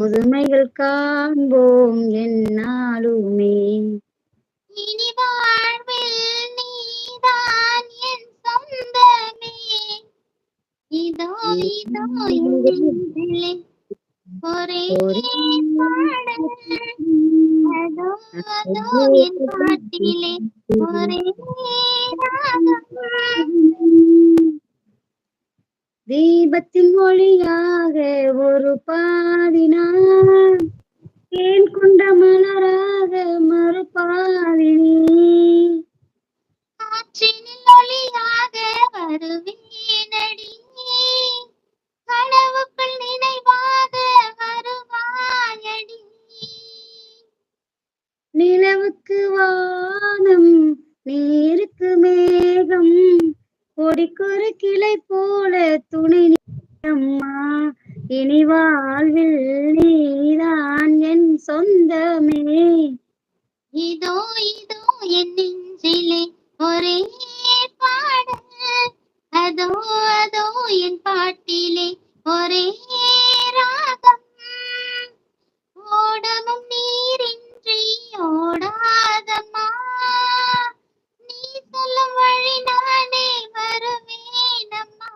புதுமைகள் காண்போம் என்னாலுமே. இனி வாழ்வில் நீதான் என் சொந்தமே. இதோ இதோ என் நெஞ்சிலே ஒரே பாடல். அதோ அதோ என் பாட்டிலே ஒரே ராகம். தீபத்தின் ஒளியாக ஒரு பாதினான், தேன் கொண்ட மலராக மறுபாதினி. காற்றினில் ஒளியாக வருவேனடி, கனவுக்குள் நினைவாக வருவாயடி. நிலவுக்கு வானம் நீருக்கு மேகம், கொடிக்கொரு கிளை போல துணை அம்மா. இனி வாழ்வில் நீதான் என் சொந்தமே. இதோ இதோ என் நெஞ்சிலே ஒரே பாடல். அதோ அதோ என் பாட்டிலே ஒரே ராகம். ஓடமும் நீரின்றி ஓடாதம்மா, நீ சொல்லும் வழி நானே வருவேனம்மா.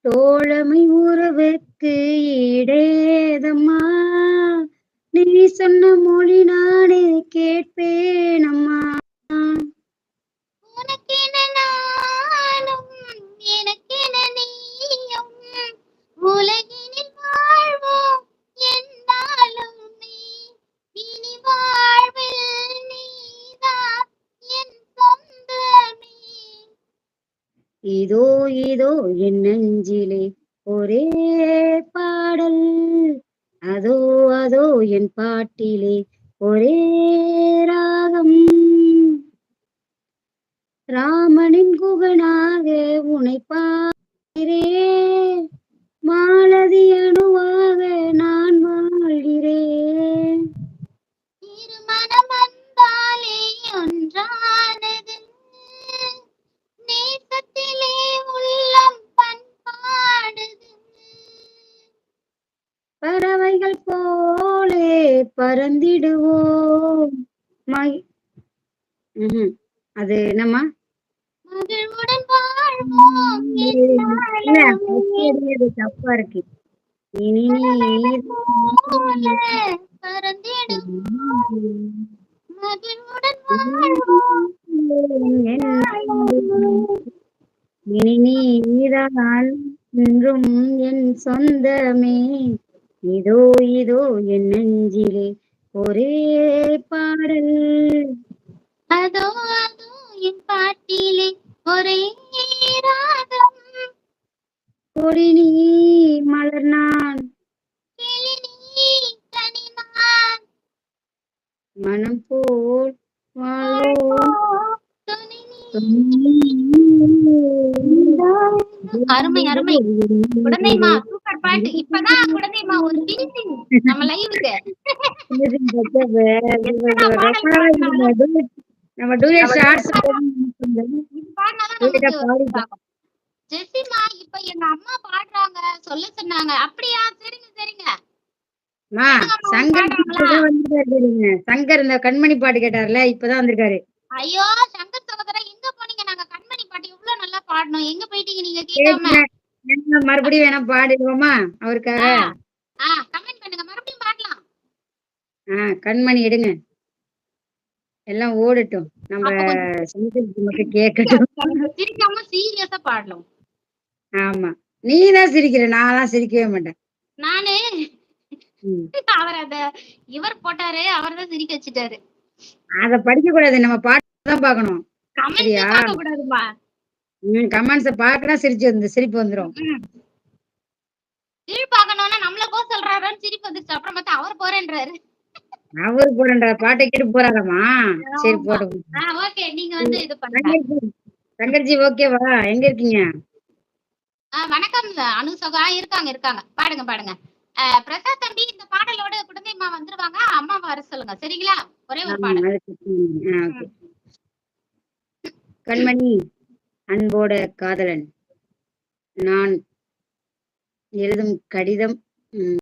தோழமை உறவுக்கு ஈடேதம்மா, நீ சொன்ன மொழி நானே கேட்பேனம்மா. உனக்கென நானும் எனக்கென நீயும், உலகினில் வாழ்வோம் என்னாலுமே. இனி வாழ்வில் நீதான் என் சொந்தமே. இதோ இதோ என் நெஞ்சிலே ஒரே பாடல், அதோ அதோ என் பாட்டிலே ஒரே ராகம். ராமனின் குகனாக உனை பார்க்கிறேன், மாலதி அணுவாக நான் வாழ்கிறேன். திருமணம் வந்தாலே ஒன்றானது, நேசத்திலே உள்ளம் பண்பாடுது. பறவைகள் போலே பறந்திடுவோம். அது என்னம்மா? மகிழ்வுடன் வாழ்வோம் என்னாலுமே. தப்பா இருக்கு. இனி நீர் போல பறந்திடுவோம், மகிழ்வுடன் வாழ்வோம் என்னாலுமே. இனி நீதான் என்றும் என் சொந்தமே. இதோ இதோ என் நெஞ்சிலே ஒரே பாடல், அதோ அதோ என் பாட்டிலே ஒரே ராகம். கொடி நீ மலர் நான், கிளி நீ கனி நான், மனம் போல் வாழ்வோம். அருமை அருமை குழந்தைமா, சூப்பர் பாட்டு. இப்பதான் குழந்தைமா ஒரு பினிஷிங் நம்ம லைவுக்கு. நம்ம டூயட் ஷார்ட்ஸ் ஜெசிமா, இப்ப எங்க அம்மா பாடுறாங்க சொல்ல சொன்னாங்க. அப்படியா? சரிங்க சரிங்க. சங்கர் இந்த கண்மணி பாட்டு கேட்டார்ல, இப்பதான் வந்திருக்காரு. ஐயோ சங்கர் சகோதரா, எங்க போனீங்க? நாங்க கண்மணி பாட்டு இவ்வளவு நல்லா பாடணும், எங்க போயிட்டீங்க நீங்க கேட்காம? மறுபடியும் வேணா பாடிடுவோமா அவருக்காக? கமெண்ட் பண்ணுங்க, மறுபடியும் பாடலாம். கண்மணி எடுங்க, எல்லாம் ஓடட்டும், நம்ம மட்டும் கேட்கட்டும். சிரிக்காம சீரியஸா பாடலாம். ஆமா, நீதான் சிரிக்கிற, நான்லாம் சிரிக்கவே மாட்டேன். நானு அவர் அத இவர் போட்டாரு, அவர் தான் சிரிக்க வச்சுட்டாரு. அத படிக்க கூடாது, நம்ம பாட்டு தான் பார்க்கணும். கமெண்ட்ஸ் பார்க்க கூடாதுமா. கமெண்ட்ஸ் பார்க்கறா சிரிப்பு வந்துரும். கீழ் பார்க்கணும்னா நம்மள போ சொல்றாருன்னு சிரிப்பு வந்துச்சு. அப்புறம் பார்த்தா அவர் போறேன்றாரு. அவர் போறேன்றாரு, பாட்டை கேட்டு போறாராமா? சரி போடுங்க. ஓகே, நீங்க வந்து இது பண்ணுங்க. சங்கர்ஜி ஓகேவா? எங்க இருக்கீங்க? வணக்கம் அனு சகா. இருக்காங்க. பாடுங்க பாடுங்க. பிரசாத் தம்பி, இந்த பாடலோட குழந்தைமா வந்துருவாங்க, அம்மா வர சொல்லுங்க, சரிங்களா? ஒரே ஒரு பாடல். கண்மணி, அன்போட காதலன், நான் எழுதும் கடிதம் ம்.